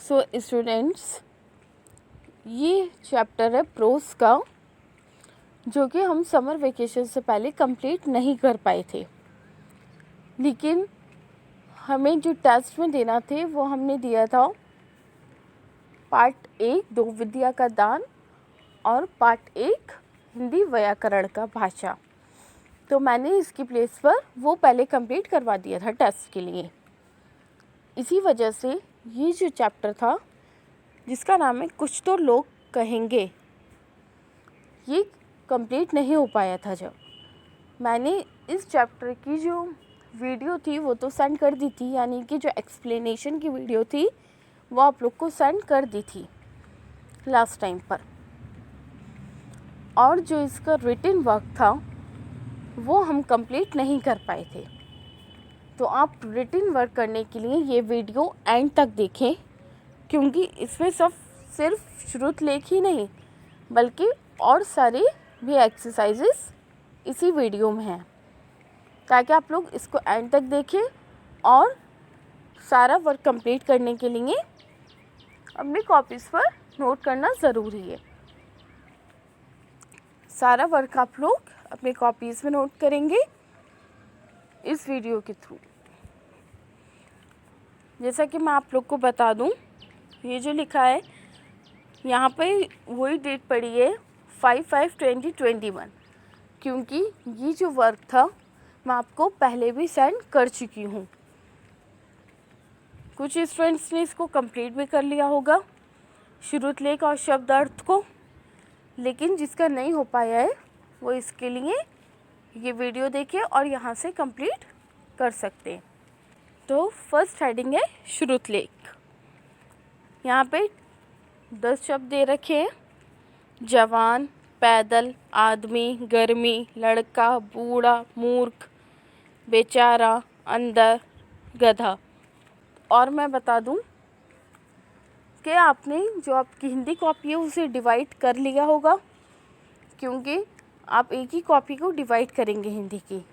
So students, ये chapter है pros का, जो कि हम समर वेकेशन से पहले कंप्लीट नहीं कर पाए थे, लेकिन हमें जो टेस्ट में देना थे वो हमने दिया था पार्ट 1 दो विद्या का दान और पार्ट 1 हिंदी व्याकरण का भाषा। तो मैंने इसकी प्लेस पर वो पहले कंप्लीट करवा दिया था टेस्ट के लिए। इसी वजह से ये जो चैप्टर था जिसका नाम है कुछ तो लोग कहेंगे, ये कंप्लीट नहीं हो पाया था। जब मैंने इस चैप्टर की जो वीडियो थी वो तो सेंड कर दी थी, यानी कि जो एक्सप्लेनेशन की वीडियो थी वो आप लोग को सेंड कर दी थी लास्ट टाइम पर, और जो इसका रिटन वर्क था वो हम कंप्लीट नहीं कर पाए थे। तो आप रिटन वर्क करने के लिए ये वीडियो एंड तक देखें, क्योंकि इसमें सिर्फ श्रुतलेख ही नहीं बल्कि और सारे भी एक्सरसाइजेस इसी वीडियो में हैं, ताकि आप लोग इसको एंड तक देखें और सारा वर्क कंप्लीट करने के लिए अपनी कॉपीज़ पर नोट करना ज़रूरी है। सारा वर्क आप लोग अपनी कॉपीज़ में नोट करेंगे इस वीडियो के थ्रू। जैसा कि मैं आप लोग को बता दूं, ये जो लिखा है यहाँ पे वही डेट पड़ी है 5/5/2021, क्योंकि ये जो वर्क था मैं आपको पहले भी सेंड कर चुकी हूँ। कुछ स्टूडेंट्स ने इसको कंप्लीट भी कर लिया होगा श्रुतलेख और शब्द अर्थ को, लेकिन जिसका नहीं हो पाया है वो इसके लिए ये वीडियो देखें और यहाँ से कंप्लीट कर सकते हैं। तो फर्स्ट हेडिंग है श्रुतलेख। यहाँ पे 10 शब्द दे रखे हैं: जवान, पैदल, आदमी, गर्मी, लड़का, बूढ़ा, मूर्ख, बेचारा, अंदर, गधा। और मैं बता दूं कि आपने जो आपकी हिंदी कॉपी है उसे डिवाइड कर लिया होगा, क्योंकि आप एक ही कॉपी को डिवाइड करेंगे हिंदी की,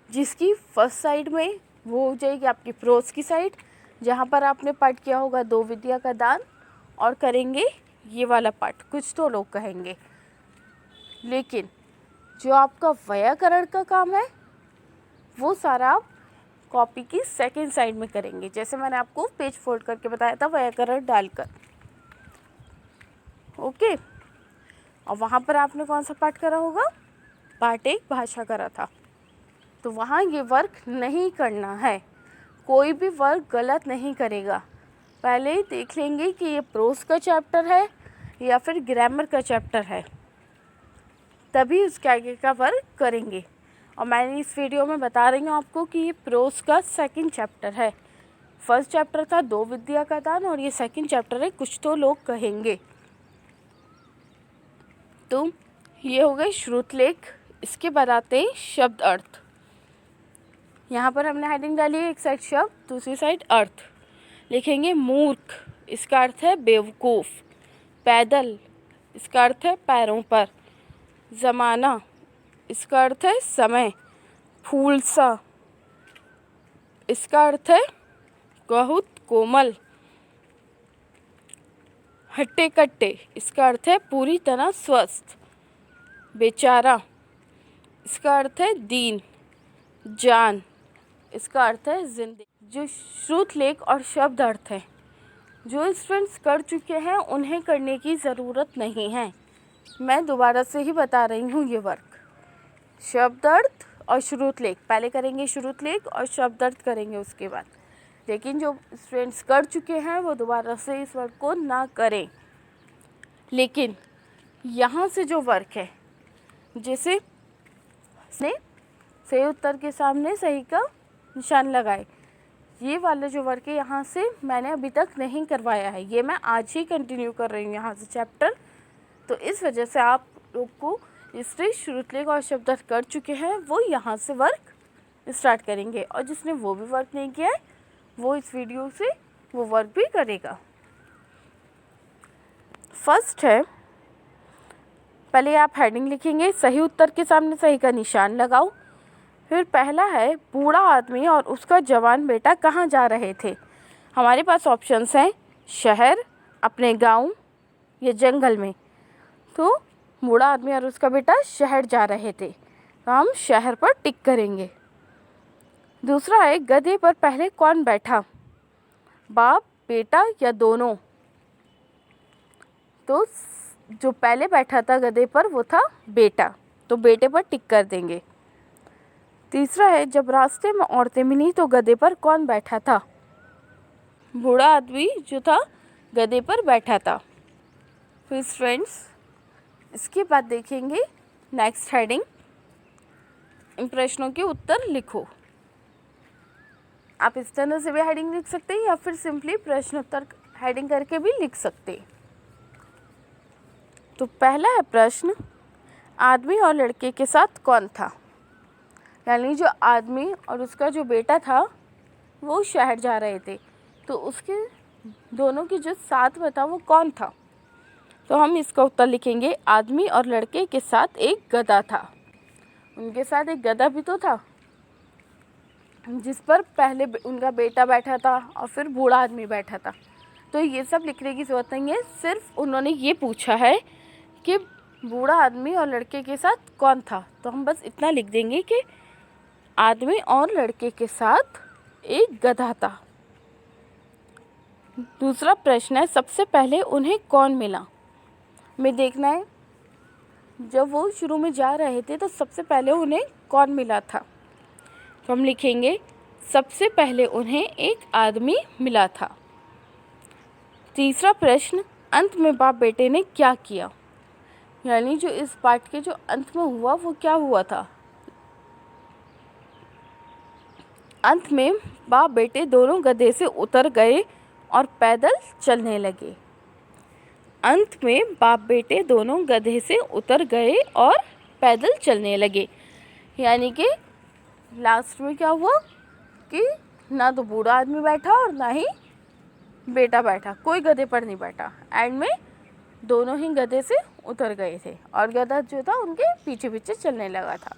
जिसकी फर्स्ट साइड में वो हो जाएगी आपकी प्रोस की साइड, जहाँ पर आपने पाठ किया होगा दो विद्या का दान, और करेंगे ये वाला पाठ कुछ तो लोग कहेंगे। लेकिन जो आपका व्याकरण का काम है वो सारा आप कॉपी की सेकंड साइड में करेंगे, जैसे मैंने आपको पेज फोल्ड करके बताया था व्याकरण डालकर। ओके, और वहाँ पर आपने कौन सा पाठ करा होगा? पार्ट 1 भाषा करा था। तो वहाँ ये वर्क नहीं करना है, कोई भी वर्क गलत नहीं करेगा। पहले देख लेंगे कि ये प्रोस का चैप्टर है या फिर ग्रामर का चैप्टर है, तभी उसके आगे का वर्क करेंगे। और मैंने इस वीडियो में बता रही हूँ आपको कि ये प्रोस का सेकंड चैप्टर है। फर्स्ट चैप्टर था दो विद्या का दान और ये सेकंड चैप्टर है कुछ तो लोग कहेंगे। तो ये हो गए श्रुतलेख। इसके बाद आते हैं शब्द अर्थ। यहाँ पर हमने हेडिंग डाली है, एक साइड शब्द दूसरी साइड अर्थ। लिखेंगे मूर्ख, इसका अर्थ है बेवकूफ़। पैदल, इसका अर्थ है पैरों पर। ज़माना, इसका अर्थ है समय। फूल सा, इसका अर्थ है बहुत कोमल। हट्टे कट्टे, इसका अर्थ है पूरी तरह स्वस्थ। बेचारा, इसका अर्थ है दीन। जान, इसका अर्थ है जिंदगी। जो श्रुतलेख और शब्द अर्थ है, जो स्टूडेंट्स कर चुके हैं उन्हें करने की ज़रूरत नहीं है। मैं दोबारा से ही बता रही हूँ, ये वर्क शब्द अर्थ और श्रुतलेख पहले करेंगे, श्रुतलेख और शब्द अर्थ करेंगे उसके बाद। लेकिन जो स्टूडेंट्स कर चुके हैं वो दोबारा से इस वर्क को ना करें। लेकिन यहाँ से जो वर्क है, जैसे सही उत्तर के सामने सही का निशान लगाए, ये वाला जो वर्क है यहाँ से मैंने अभी तक नहीं करवाया है, ये मैं आज ही कंटिन्यू कर रही हूँ यहाँ से चैप्टर। तो इस वजह से आप लोग को इससे श्रुतलेख और शब्द अर्थ कर चुके हैं वो यहाँ से वर्क स्टार्ट करेंगे, और जिसने वो भी वर्क नहीं किया है वो इस वीडियो से वो वर्क भी करेगा। फर्स्ट है, पहले आप हेडिंग लिखेंगे, सही उत्तर के सामने सही का निशान लगाओ। फिर पहला है, बूढ़ा आदमी और उसका जवान बेटा कहाँ जा रहे थे। हमारे पास ऑप्शंस हैं शहर, अपने गांव या जंगल में। तो बूढ़ा आदमी और उसका बेटा शहर जा रहे थे, तो हम शहर पर टिक करेंगे। दूसरा है गधे पर पहले कौन बैठा, बाप, बेटा या दोनों। तो जो पहले बैठा था गधे पर वो था बेटा, तो बेटे पर टिक कर देंगे। तीसरा है जब रास्ते में औरतें मिली तो गधे पर कौन बैठा था, बूढ़ा आदमी जो था गधे पर बैठा था। फिर फ्रेंड्स इसके बाद देखेंगे नेक्स्ट हेडिंग, इन प्रश्नों के उत्तर लिखो। आप इस तरह से भी हेडिंग लिख सकते हैं या फिर सिंपली प्रश्न उत्तर हेडिंग करके भी लिख सकते हैं। तो पहला है प्रश्न, आदमी और लड़के के साथ कौन था, यानी जो आदमी और उसका जो बेटा था वो शहर जा रहे थे, तो उसके दोनों के जो साथ में था वो कौन था। तो हम इसका उत्तर लिखेंगे, आदमी और लड़के के साथ एक गधा था। उनके साथ एक गधा भी तो था जिस पर पहले उनका बेटा बैठा था और फिर बूढ़ा आदमी बैठा था। तो ये सब लिखने की ज़रूरत नहीं है, सिर्फ उन्होंने ये पूछा है कि बूढ़ा आदमी और लड़के के साथ कौन था, तो हम बस इतना लिख देंगे कि आदमी और लड़के के साथ एक गधा था। दूसरा प्रश्न है, सबसे पहले उन्हें कौन मिला। हमें देखना है जब वो शुरू में जा रहे थे तो सबसे पहले उन्हें कौन मिला था। तो हम लिखेंगे सबसे पहले उन्हें एक आदमी मिला था। तीसरा प्रश्न, अंत में बाप बेटे ने क्या किया, यानी जो इस पाठ के जो अंत में हुआ वो क्या हुआ था। अंत में बाप बेटे दोनों गधे से उतर गए और पैदल चलने लगे। अंत में बाप बेटे दोनों गधे से उतर गए और पैदल चलने लगे, यानी कि लास्ट में क्या हुआ कि ना तो बूढ़ा आदमी बैठा और ना ही बेटा बैठा, कोई गधे पर नहीं बैठा। एंड में दोनों ही गधे से उतर गए थे और गधा जो था उनके पीछे पीछे चलने लगा था।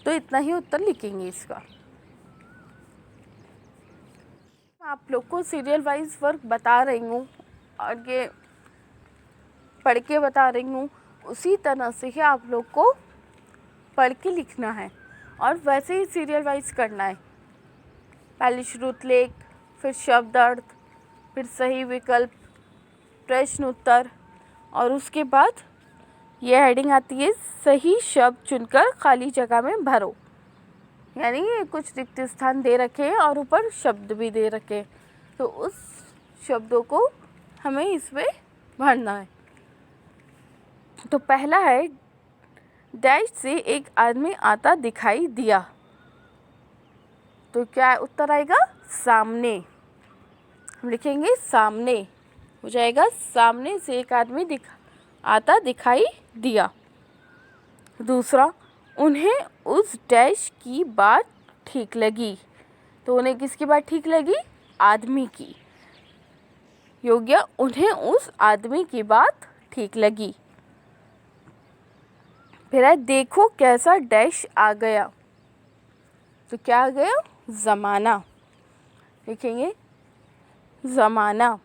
तो इतना ही उत्तर लिखेंगे इसका। आप लोग को सीरियल वाइज वर्क बता रही हूँ और ये पढ़ के बता रही हूँ, उसी तरह से ही आप लोग को पढ़ के लिखना है और वैसे ही सीरियल वाइज करना है। पहले श्रुत लेख, फिर शब्द अर्थ, फिर सही विकल्प, प्रश्न उत्तर, और उसके बाद ये हेडिंग आती है सही शब्द चुनकर खाली जगह में भरो, यानी ये कुछ रिक्त स्थान दे रखे हैं और ऊपर शब्द भी दे रखे हैं, तो उस शब्दों को हमें इसमें भरना है। तो पहला है डैश से एक आदमी आता दिखाई दिया, तो क्या उत्तर आएगा, सामने। हम लिखेंगे सामने, हो जाएगा सामने से एक आदमी आता दिखाई दिया। दूसरा, उन्हें उस डैश की बात ठीक लगी, तो उन्हें किसकी बात ठीक लगी, आदमी की। योग्य, उन्हें उस आदमी की बात ठीक लगी। फिर है देखो कैसा डैश आ गया, तो क्या आ गया, ज़माना। लिखेंगे ज़माना,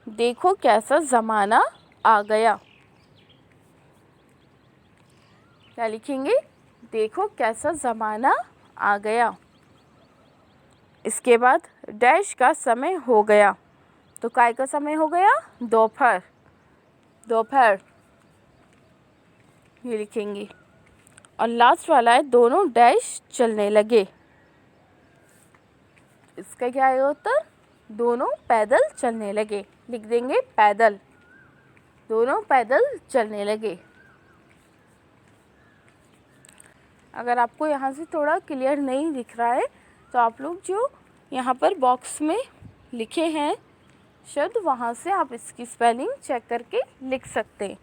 देखो कैसा ज़माना आ गया। क्या लिखेंगे, देखो कैसा ज़माना आ गया। इसके बाद डैश का समय हो गया, तो काय का समय हो गया, दोपहर, दोपहर ये लिखेंगे। और लास्ट वाला है दोनों डैश चलने लगे, इसका क्या है उत्तर, दोनों पैदल चलने लगे। लिख देंगे पैदल, दोनों पैदल चलने लगे। अगर आपको यहाँ से थोड़ा क्लियर नहीं दिख रहा है तो आप लोग जो यहाँ पर बॉक्स में लिखे हैं शब्द, वहाँ से आप इसकी स्पेलिंग चेक करके लिख सकते हैं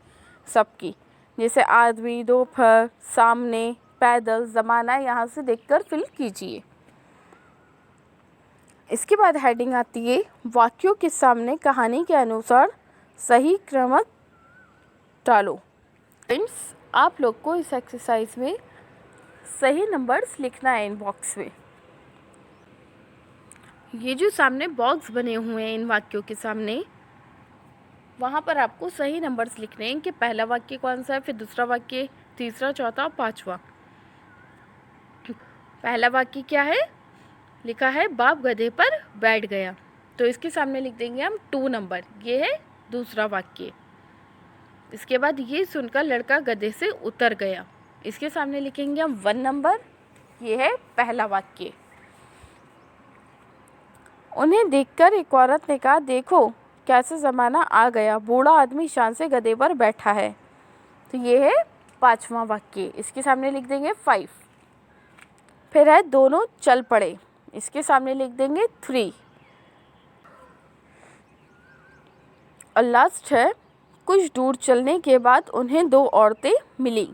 सबकी, जैसे आदमी, दोपहर, सामने, पैदल, ज़माना, यहाँ से देखकर फिल कीजिए। इसके बाद हेडिंग आती है वाक्यों के सामने कहानी के अनुसार सही क्रमक डालो। फ्रेंड्स, आप लोग को इस एक्सरसाइज में सही नंबर्स लिखना है इन बॉक्स में। ये जो सामने बॉक्स बने हुए हैं इन वाक्यों के सामने, वहाँ पर आपको सही नंबर्स लिखने हैं कि पहला वाक्य कौन सा है, फिर दूसरा वाक्य, तीसरा, चौथा और पांचवा। पहला वाक्य क्या है, लिखा है बाप गधे पर बैठ गया, तो इसके सामने लिख देंगे हम 2 नंबर। ये है दूसरा वाक्य। इसके बाद ये सुनकर लड़का गधे से उतर गया, इसके सामने लिखेंगे हम 1 नंबर। ये है पहला वाक्य। उन्हें देखकर एक औरत ने कहा, देखो कैसे ज़माना आ गया, बूढ़ा आदमी शान से गधे पर बैठा है। तो ये है 5वां वाक्य। इसके सामने लिख देंगे 5। फिर है दोनों चल पड़े, इसके सामने लिख देंगे 3। और लास्ट है कुछ दूर चलने के बाद उन्हें 2 औरतें मिली।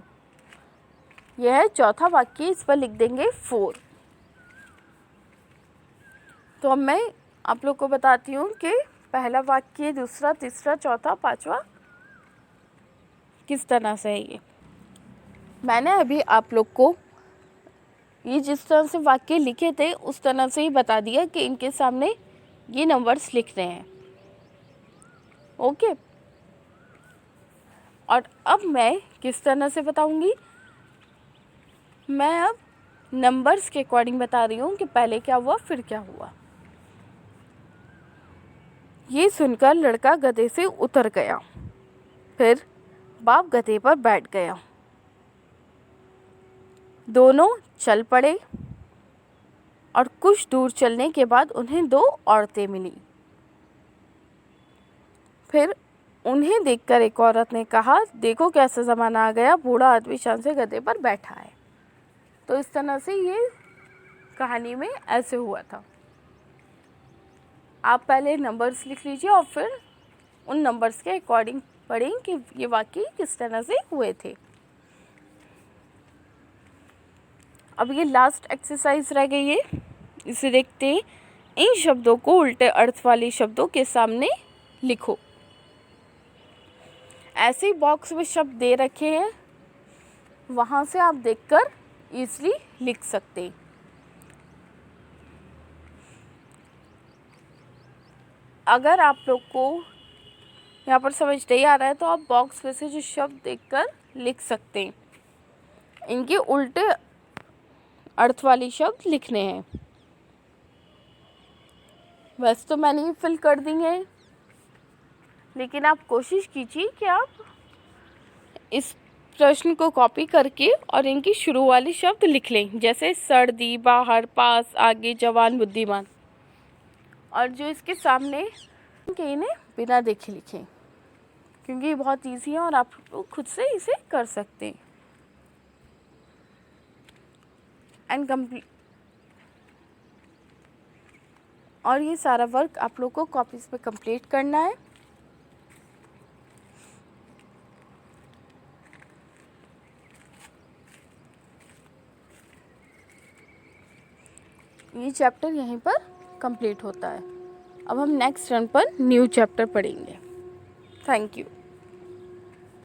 यह है चौथा वाक्य, इस पर लिख देंगे 4। तो अब मैं आप लोग को बताती हूँ कि पहला वाक्य, दूसरा, तीसरा, चौथा, पांचवा किस तरह से है। ये मैंने अभी आप लोग को ये जिस तरह से वाक्य लिखे थे उस तरह से ही बता दिया कि इनके सामने ये नंबर्स लिखने हैं। ओके। और अब मैं किस तरह से बताऊंगी, मैं अब नंबर्स के अकॉर्डिंग बता रही हूँ कि पहले क्या हुआ फिर क्या हुआ। ये सुनकर लड़का गधे से उतर गया, फिर बाप गधे पर बैठ गया, दोनों चल पड़े और कुछ दूर चलने के बाद उन्हें 2 औरतें मिली। फिर उन्हें देखकर एक औरत ने कहा, देखो कैसा ज़माना आ गया, बूढ़ा आदमी शान से गधे पर बैठा है। तो इस तरह से ये कहानी में ऐसे हुआ था। आप पहले नंबर्स लिख लीजिए और फिर उन नंबर्स के अकॉर्डिंग पढ़ें कि ये वाक्य किस तरह से हुए थे। अब ये लास्ट एक्सरसाइज रह गई है, इसे देखते हैं। इन शब्दों को उल्टे अर्थ वाले शब्दों के सामने लिखो। ऐसे ही बॉक्स में शब्द दे रखे हैं, वहाँ से आप देखकर इजीली लिख सकते हैं। अगर आप लोग को यहाँ पर समझ नहीं आ रहा है तो आप बॉक्स में से जो शब्द देखकर लिख सकते हैं। इनके उल्टे अर्थ वाले शब्द लिखने हैं। वैसे तो मैंने फिल कर दी है, लेकिन आप कोशिश कीजिए कि आप इस प्रश्न को कॉपी करके और इनकी शुरू वाले शब्द लिख लें, जैसे सर्दी, बाहर, पास, आगे, जवान, बुद्धिमान। और जो इसके सामने के इन्हें बिना देखे लिखें, क्योंकि ये बहुत इजी है और आप लोग खुद से इसे कर सकते हैं। And complete. और ये सारा वर्क आप लोग को कॉपीज़ पे कंप्लीट करना है। ये चैप्टर यहीं पर कंप्लीट होता है। अब हम नेक्स्ट रन पर न्यू चैप्टर पढ़ेंगे। Thank you.